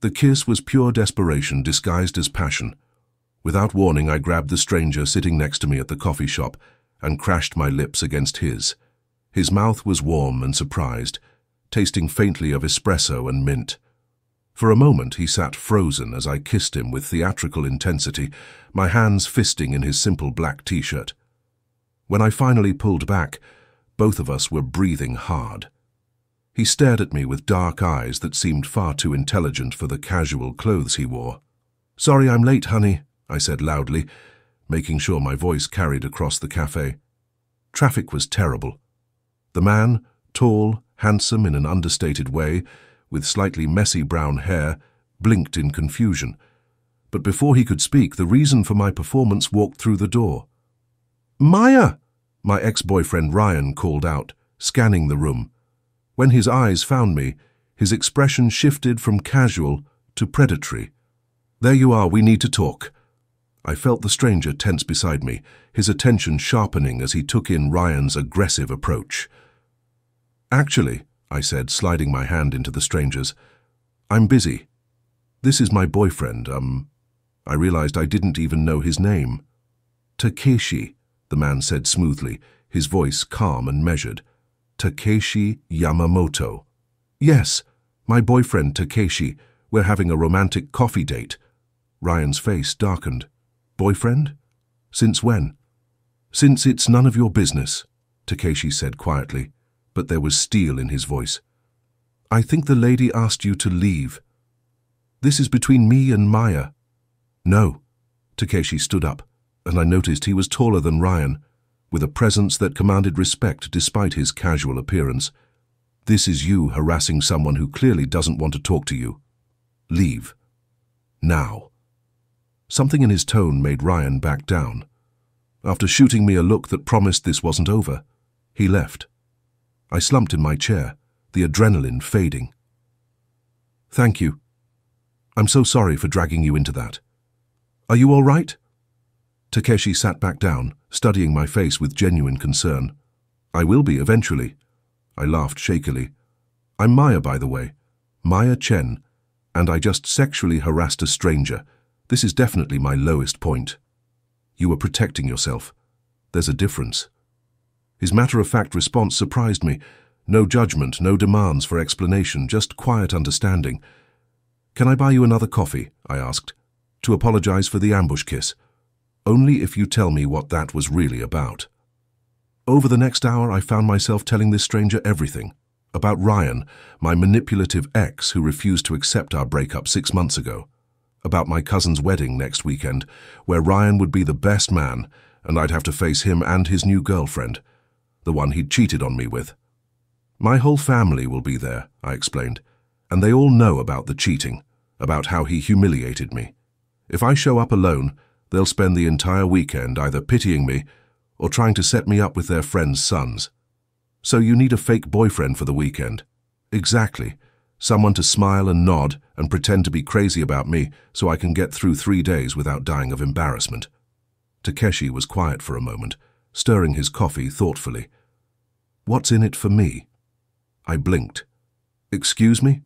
The kiss was pure desperation disguised as passion. Without warning, I grabbed the stranger sitting next to me at the coffee shop and crashed my lips against his. His mouth was warm and surprised, tasting faintly of espresso and mint. For a moment he sat frozen as I kissed him with theatrical intensity, my hands fisting in his simple black t-shirt. When I finally pulled back, both of us were breathing hard. He stared at me with dark eyes that seemed far too intelligent for the casual clothes he wore. "Sorry I'm late, honey," I said loudly, making sure my voice carried across the cafe. Traffic was terrible. The man, tall, handsome in an understated way, with slightly messy brown hair, blinked in confusion. But before he could speak, the reason for my performance walked through the door. "Maya!" my ex-boyfriend Ryan called out, scanning the room. When his eyes found me, his expression shifted from casual to predatory. "There you are, we need to talk." I felt the stranger tense beside me, his attention sharpening as he took in Ryan's aggressive approach. "Actually," I said, sliding my hand into the stranger's, "I'm busy. This is my boyfriend, I realized I didn't even know his name. "Takeshi," the man said smoothly, his voice calm and measured. "Takeshi Yamamoto." "Yes, my boyfriend Takeshi. We're having a romantic coffee date." Ryan's face darkened. "Boyfriend? Since when?" "Since it's none of your business," Takeshi said quietly, but there was steel in his voice. "I think the lady asked you to leave. This is between me and Maya." "No." Takeshi stood up, and I noticed he was taller than Ryan, with a presence that commanded respect despite his casual appearance. "This is you harassing someone who clearly doesn't want to talk to you. Leave. Now." Something in his tone made Ryan back down. After shooting me a look that promised this wasn't over, he left. I slumped in my chair, the adrenaline fading. "Thank you. I'm so sorry for dragging you into that. Are you all right?" Takeshi sat back down, studying my face with genuine concern. "I will be eventually." I laughed shakily. "I'm Maya, by the way. Maya Chen, and I just sexually harassed a stranger. This is definitely my lowest point." "You were protecting yourself. There's a difference." His matter-of-fact response surprised me. No judgment, no demands for explanation, just quiet understanding. "Can I buy you another coffee?" I asked. "To apologize for the ambush kiss. Only if you tell me what that was really about." Over the next hour, I found myself telling this stranger everything. About Ryan, my manipulative ex who refused to accept our breakup 6 months ago. About my cousin's wedding next weekend, where Ryan would be the best man, and I'd have to face him and his new girlfriend, the one he'd cheated on me with. "My whole family will be there," I explained, "and they all know about the cheating, about how he humiliated me. If I show up alone, they'll spend the entire weekend either pitying me or trying to set me up with their friends' sons." "So you need a fake boyfriend for the weekend?" "Exactly. Someone to smile and nod and pretend to be crazy about me so I can get through 3 days without dying of embarrassment." Takeshi was quiet for a moment, stirring his coffee thoughtfully. "What's in it for me?" I blinked. "Excuse me?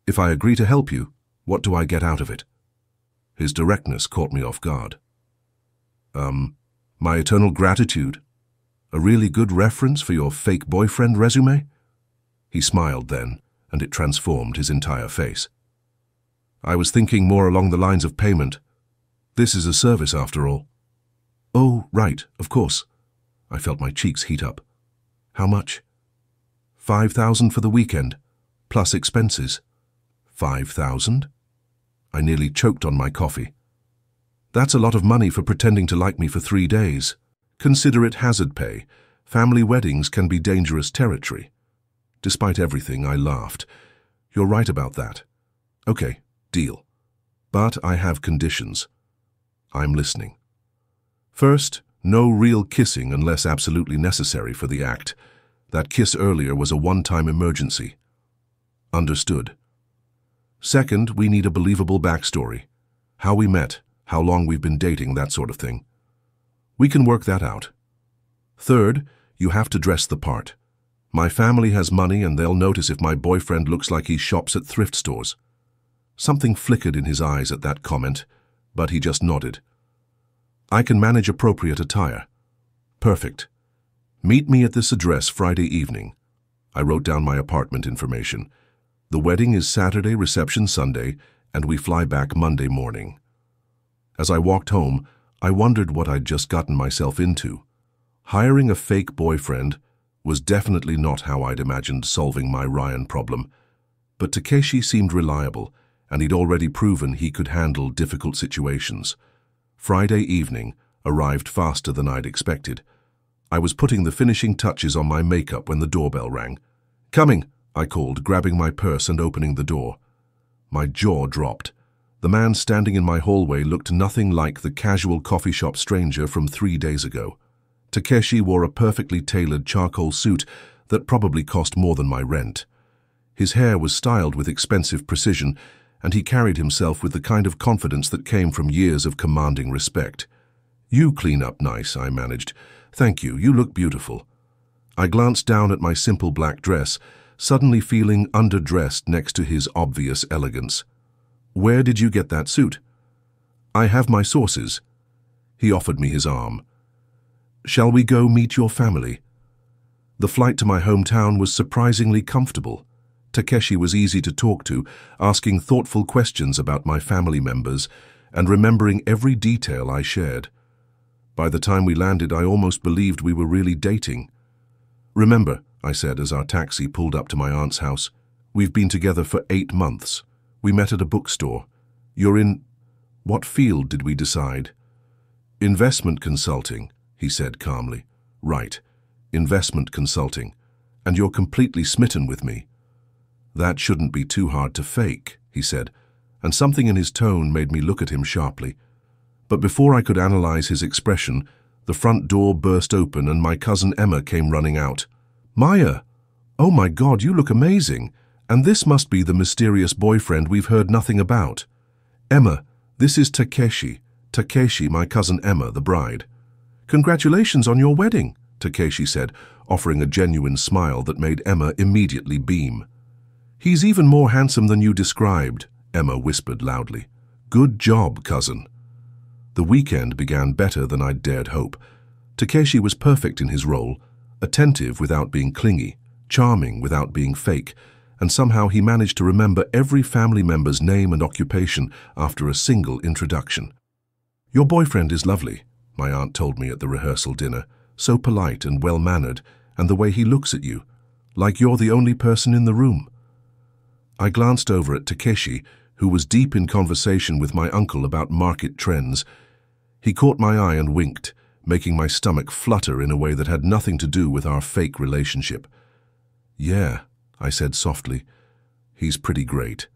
If I agree to help you, what do I get out of it?" His directness caught me off guard. My eternal gratitude. A really good reference for your fake boyfriend resume?" He smiled then, and it transformed his entire face. "I was thinking more along the lines of payment. This is a service after all." "Oh, right, of course." I felt my cheeks heat up. "How much?" $5,000 for the weekend, plus expenses." $5,000? I nearly choked on my coffee. "That's a lot of money for pretending to like me for 3 days. Consider it hazard pay. Family weddings can be dangerous territory." Despite everything, I laughed. "You're right about that. Okay, deal. But I have conditions." "I'm listening." "First, no real kissing unless absolutely necessary for the act. That kiss earlier was a one-time emergency." "Understood." "Second, we need a believable backstory. How we met, how long we've been dating, that sort of thing. We can work that out. Third, you have to dress the part. My family has money and they'll notice if my boyfriend looks like he shops at thrift stores. Something flickered in his eyes at that comment, but he just nodded. I can manage appropriate attire. Perfect. Meet me at this address Friday evening. I wrote down my apartment information. The wedding is Saturday, reception Sunday, and we fly back Monday morning. As I walked home, I wondered what I'd just gotten myself into. Hiring a fake boyfriend was definitely not how I'd imagined solving my Ryan problem, but Takeshi seemed reliable, and he'd already proven he could handle difficult situations. Friday evening arrived faster than I'd expected. I was putting the finishing touches on my makeup when the doorbell rang. "Coming," I called, grabbing my purse and opening the door. My jaw dropped. The man standing in my hallway looked nothing like the casual coffee shop stranger from 3 days ago. Takeshi wore a perfectly tailored charcoal suit that probably cost more than my rent. His hair was styled with expensive precision, and he carried himself with the kind of confidence that came from years of commanding respect. "You clean up nice," I managed. "Thank you, you look beautiful." I glanced down at my simple black dress, suddenly feeling underdressed next to his obvious elegance. "Where did you get that suit?" "I have my sources." He offered me his arm. "Shall we go meet your family?" The flight to my hometown was surprisingly comfortable. Takeshi was easy to talk to, asking thoughtful questions about my family members and remembering every detail I shared. By the time we landed, I almost believed we were really dating. "Remember," I said as our taxi pulled up to my aunt's house, "we've been together for 8 months. We met at a bookstore. You're in—" What field did we decide? "Investment consulting," he said calmly. "Right, investment consulting. And you're completely smitten with me." "That shouldn't be too hard to fake," he said, and something in his tone made me look at him sharply. But before I could analyze his expression, the front door burst open and my cousin Emma came running out. "Maya! Oh my God, you look amazing! And this must be the mysterious boyfriend we've heard nothing about. Emma, this is Takeshi. Takeshi, my cousin Emma, the bride." "Congratulations on your wedding," Takeshi said, offering a genuine smile that made Emma immediately beam. "He's even more handsome than you described," Emma whispered loudly. "Good job, cousin." The weekend began better than I'd dared hope. Takeshi was perfect in his role, attentive without being clingy, charming without being fake, and somehow he managed to remember every family member's name and occupation after a single introduction. "Your boyfriend is lovely," my aunt told me at the rehearsal dinner, "so polite and well-mannered, and the way he looks at you, like you're the only person in the room." I glanced over at Takeshi, who was deep in conversation with my uncle about market trends. He caught my eye and winked, making my stomach flutter in a way that had nothing to do with our fake relationship. "Yeah," I said softly, "he's pretty great."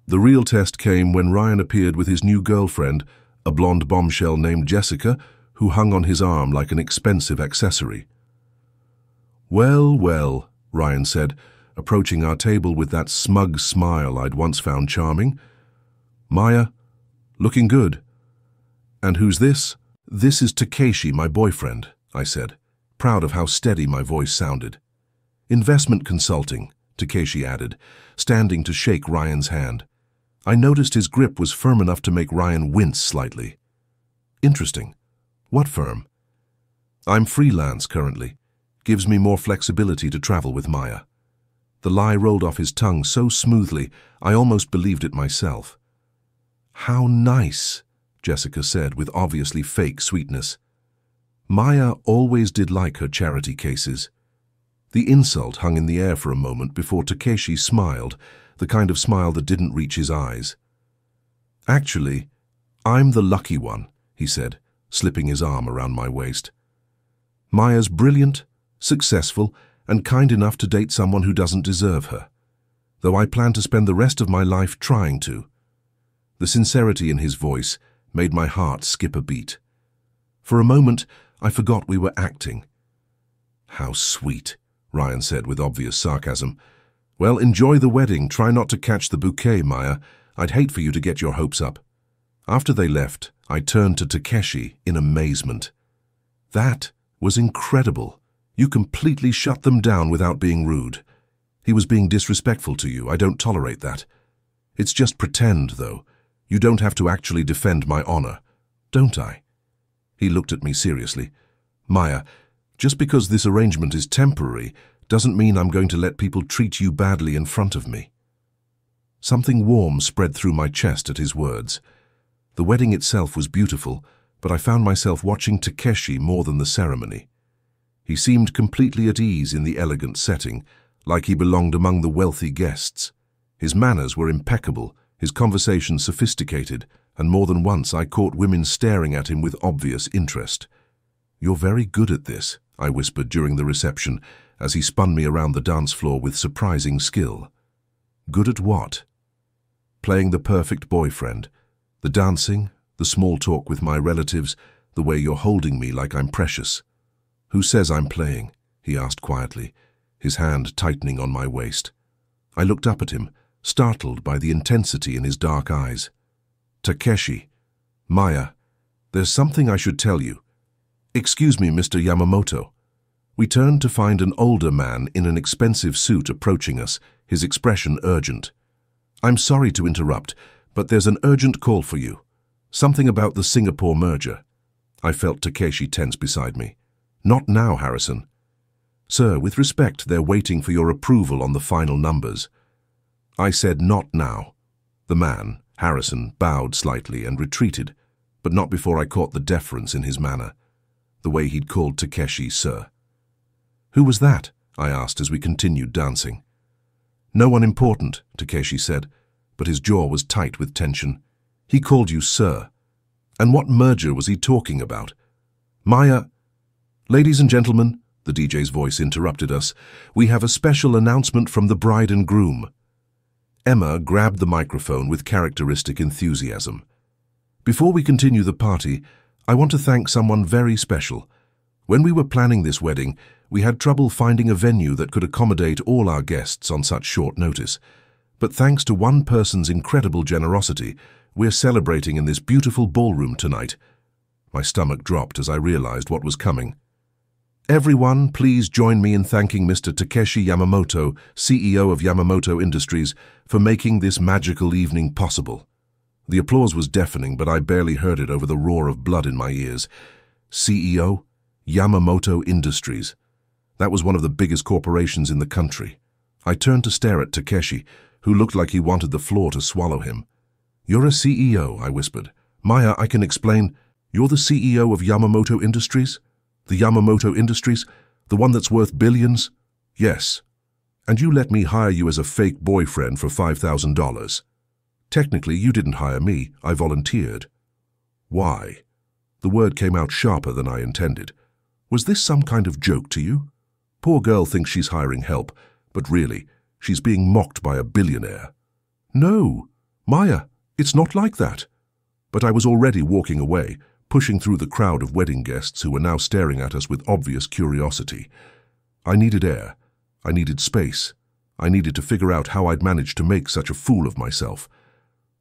The real test came when Ryan appeared with his new girlfriend, a blonde bombshell named Jessica, who hung on his arm like an expensive accessory. "Well, well," Ryan said, approaching our table with that smug smile I'd once found charming. "Maya, looking good." "And who's this?" "This is Takeshi, my boyfriend," I said, proud of how steady my voice sounded. "Investment consulting," Takeshi added, standing to shake Ryan's hand. I noticed his grip was firm enough to make Ryan wince slightly. "Interesting. What firm?" "I'm freelance currently. Gives me more flexibility to travel with Maya." The lie rolled off his tongue so smoothly, I almost believed it myself. "How nice," Jessica said with obviously fake sweetness. Maya always did like her charity cases. The insult hung in the air for a moment before Takeshi smiled, the kind of smile that didn't reach his eyes. "Actually, I'm the lucky one," he said, slipping his arm around my waist. "Maya's brilliant, successful, and kind enough to date someone who doesn't deserve her, though I plan to spend the rest of my life trying to." The sincerity in his voice made my heart skip a beat. For a moment, I forgot we were acting. "How sweet," Ryan said with obvious sarcasm. "Well, enjoy the wedding. Try not to catch the bouquet, Maya. I'd hate for you to get your hopes up." After they left, I turned to Takeshi in amazement. "That was incredible. You completely shut them down without being rude. He was being disrespectful to you. I don't tolerate that." It's just pretend, though. You don't have to actually defend my honor, don't I? He looked at me seriously. Maya, just because this arrangement is temporary doesn't mean I'm going to let people treat you badly in front of me. Something warm spread through my chest at his words. The wedding itself was beautiful, but I found myself watching Takeshi more than the ceremony. He seemed completely at ease in the elegant setting, like he belonged among the wealthy guests. His manners were impeccable, his conversation sophisticated, and more than once I caught women staring at him with obvious interest. "You're very good at this," I whispered during the reception, as he spun me around the dance floor with surprising skill. "Good at what?" "Playing the perfect boyfriend. The dancing, the small talk with my relatives, the way you're holding me like I'm precious." "Who says I'm playing?" he asked quietly, his hand tightening on my waist. I looked up at him, startled by the intensity in his dark eyes. "Takeshi, Maya, there's something I should tell you." "Excuse me, Mr. Yamamoto." We turned to find an older man in an expensive suit approaching us, his expression urgent. "I'm sorry to interrupt, but there's an urgent call for you. Something about the Singapore merger." I felt Takeshi tense beside me. "Not now, Harrison." "Sir, with respect, they're waiting for your approval on the final numbers." I said not now. The man, Harrison, bowed slightly and retreated, but not before I caught the deference in his manner, the way he'd called Takeshi sir. "Who was that?" I asked as we continued dancing. "No one important," Takeshi said, but his jaw was tight with tension. "He called you sir. And what merger was he talking about?" "Maya—" "Ladies and gentlemen," the DJ's voice interrupted us, "we have a special announcement from the bride and groom." Emma grabbed the microphone with characteristic enthusiasm. "Before we continue the party, I want to thank someone very special. When we were planning this wedding, we had trouble finding a venue that could accommodate all our guests on such short notice. But thanks to one person's incredible generosity, we're celebrating in this beautiful ballroom tonight." My stomach dropped as I realized what was coming. "Everyone, please join me in thanking Mr. Takeshi Yamamoto, CEO of Yamamoto Industries, for making this magical evening possible." The applause was deafening, but I barely heard it over the roar of blood in my ears. CEO? Yamamoto Industries. That was one of the biggest corporations in the country. I turned to stare at Takeshi, who looked like he wanted the floor to swallow him. "You're a CEO," I whispered. "Maya, I can explain. You're the CEO of Yamamoto Industries? The Yamamoto Industries? The one that's worth billions?" "Yes. And you let me hire you as a fake boyfriend for $5,000. Technically, you didn't hire me. I volunteered." "Why?" The word came out sharper than I intended. "Was this some kind of joke to you? Poor girl thinks she's hiring help, but really, she's being mocked by a billionaire." "No, Maya, it's not like that." But I was already walking away, pushing through the crowd of wedding guests who were now staring at us with obvious curiosity. I needed air. I needed space. I needed to figure out how I'd managed to make such a fool of myself.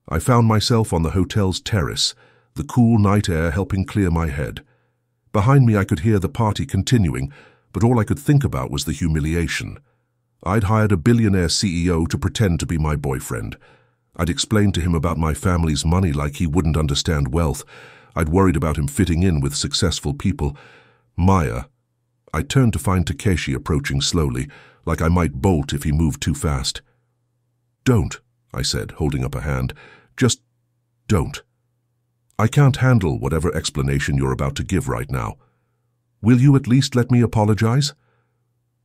I found myself on the hotel's terrace, the cool night air helping clear my head. Behind me I could hear the party continuing, but all I could think about was the humiliation. I'd hired a billionaire CEO to pretend to be my boyfriend. I'd explained to him about my family's money like he wouldn't understand wealth. I'd worried about him fitting in with successful people. Maya. I turned to find Takeshi approaching slowly, like I might bolt if he moved too fast. "Don't," I said, holding up a hand. "Just don't. I can't handle whatever explanation you're about to give right now. Will you at least let me apologize?"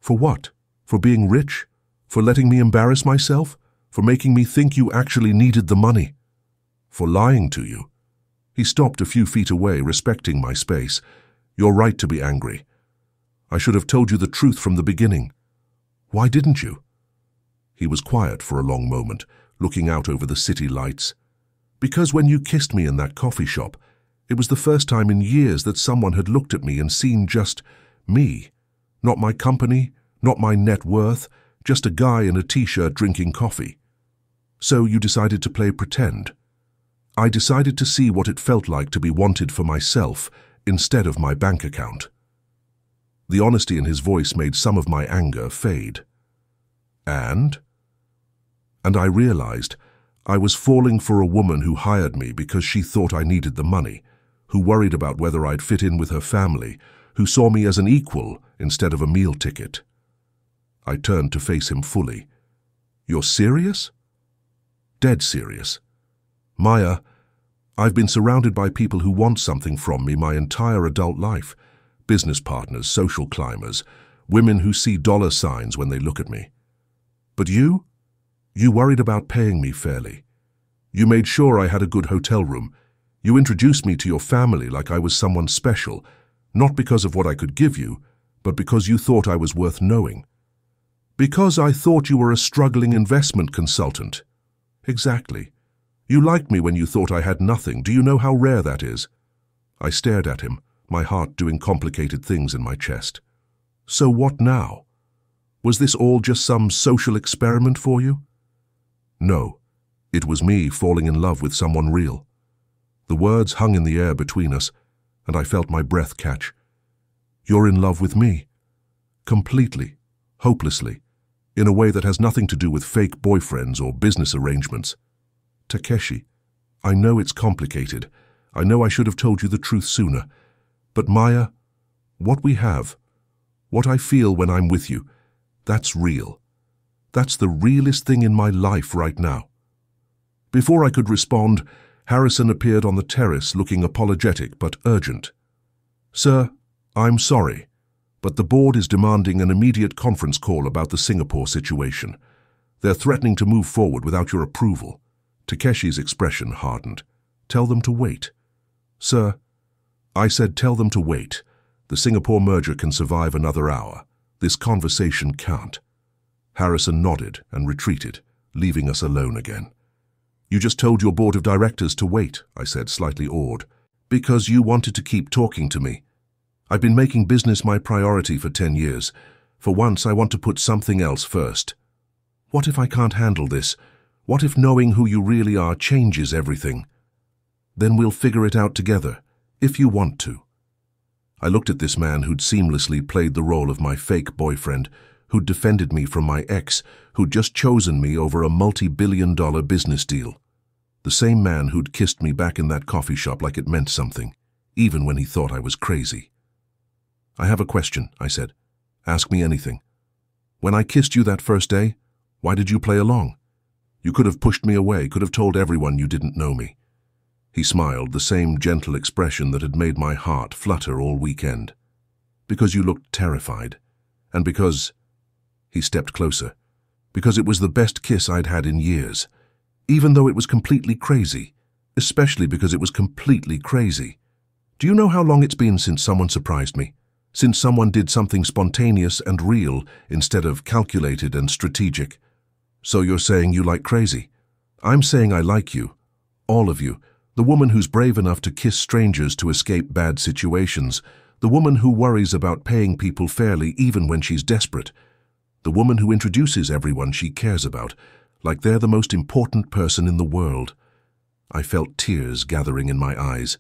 "For what? For being rich? For letting me embarrass myself? For making me think you actually needed the money? For lying to you?" He stopped a few feet away, respecting my space. "You're right to be angry. I should have told you the truth from the beginning. Why didn't you?" He was quiet for a long moment, looking out over the city lights. "Because when you kissed me in that coffee shop, it was the first time in years that someone had looked at me and seen just me. Not my company, not my net worth, just a guy in a t-shirt drinking coffee. So you decided to play pretend. I decided to see what it felt like to be wanted for myself instead of my bank account." The honesty in his voice made some of my anger fade. And I realized I was falling for a woman who hired me because she thought I needed the money, who worried about whether I'd fit in with her family, who saw me as an equal instead of a meal ticket. I turned to face him fully. "You're serious?" "Dead serious. Maya, I've been surrounded by people who want something from me my entire adult life. Business partners, social climbers, women who see dollar signs when they look at me. But you worried about paying me fairly. You made sure I had a good hotel room. You introduced me to your family like I was someone special, not because of what I could give you, but because you thought I was worth knowing. Because I thought you were a struggling investment consultant." "Exactly. You liked me when you thought I had nothing. Do you know how rare that is?" I stared at him, my heart doing complicated things in my chest. "So what now? Was this all just some social experiment for you?" "No, it was me falling in love with someone real." The words hung in the air between us, and I felt my breath catch. "You're in love with me? Completely, hopelessly, in a way that has nothing to do with fake boyfriends or business arrangements." "Takeshi, I know it's complicated. I know I should have told you the truth sooner. But Maya, what we have, what I feel when I'm with you, that's real. That's the realest thing in my life right now." Before I could respond, Harrison appeared on the terrace looking apologetic but urgent. "Sir, I'm sorry, but the board is demanding an immediate conference call about the Singapore situation. They're threatening to move forward without your approval." Takeshi's expression hardened. "Tell them to wait." "Sir, I said tell them to wait. The Singapore merger can survive another hour. This conversation can't." Harrison nodded and retreated, leaving us alone again. "You just told your board of directors to wait," I said, slightly awed. "Because you wanted to keep talking to me. I've been making business my priority for 10 years. For once, I want to put something else first. What if I can't handle this? What if knowing who you really are changes everything? Then we'll figure it out together, if you want to." I looked at this man who'd seamlessly played the role of my fake boyfriend, who'd defended me from my ex, who'd just chosen me over a multi-billion-dollar business deal. The same man who'd kissed me back in that coffee shop like it meant something, even when he thought I was crazy. "I have a question," I said. "Ask me anything. When I kissed you that first day, why did you play along? You could have pushed me away, could have told everyone you didn't know me." He smiled, the same gentle expression that had made my heart flutter all weekend. "Because you looked terrified. And because—" He stepped closer. "Because it was the best kiss I'd had in years. Even though it was completely crazy. Especially because it was completely crazy. Do you know how long it's been since someone surprised me? Since someone did something spontaneous and real instead of calculated and strategic? So you're saying you like crazy? I'm saying I like you. All of you. The woman who's brave enough to kiss strangers to escape bad situations. The woman who worries about paying people fairly even when she's desperate. The woman who introduces everyone she cares about, like they're the most important person in the world." I felt tears gathering in my eyes.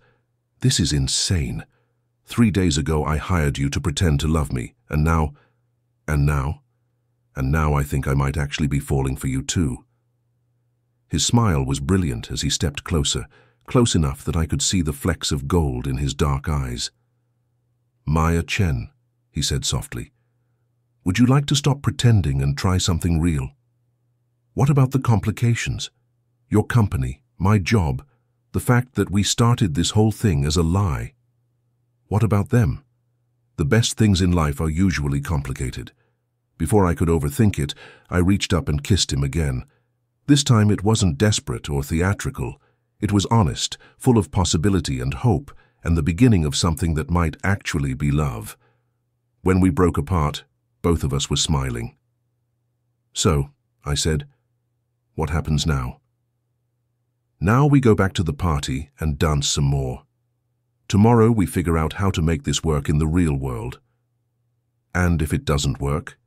This is insane. 3 days ago I hired you to pretend to love me, and now I think I might actually be falling for you too. His smile was brilliant as he stepped closer, close enough that I could see the flecks of gold in his dark eyes. "Maya Chen," he said softly, "would you like to stop pretending and try something real? What about the complications? Your company, my job, the fact that we started this whole thing as a lie. What about them? The best things in life are usually complicated." Before I could overthink it, I reached up and kissed him again. This time it wasn't desperate or theatrical. It was honest, full of possibility and hope, and the beginning of something that might actually be love. When we broke apart, both of us were smiling. "So," I said, "what happens now?" "Now we go back to the party and dance some more. Tomorrow we figure out how to make this work in the real world. And if it doesn't work,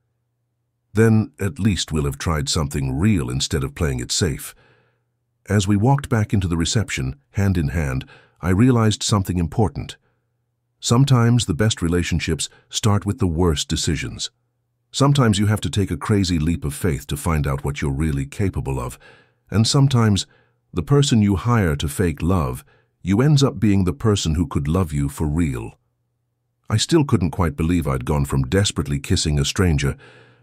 then at least we'll have tried something real instead of playing it safe." As we walked back into the reception, hand in hand, I realized something important. Sometimes the best relationships start with the worst decisions. Sometimes you have to take a crazy leap of faith to find out what you're really capable of, and sometimes The person you hire to fake love, you ends up being the person who could love you for real. I still couldn't quite believe I'd gone from desperately kissing a stranger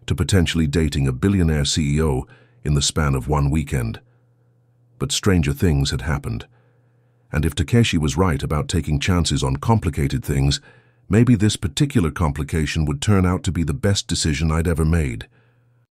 to potentially dating a billionaire CEO in the span of one weekend. But stranger things had happened. And if Takeshi was right about taking chances on complicated things, maybe this particular complication would turn out to be the best decision I'd ever made.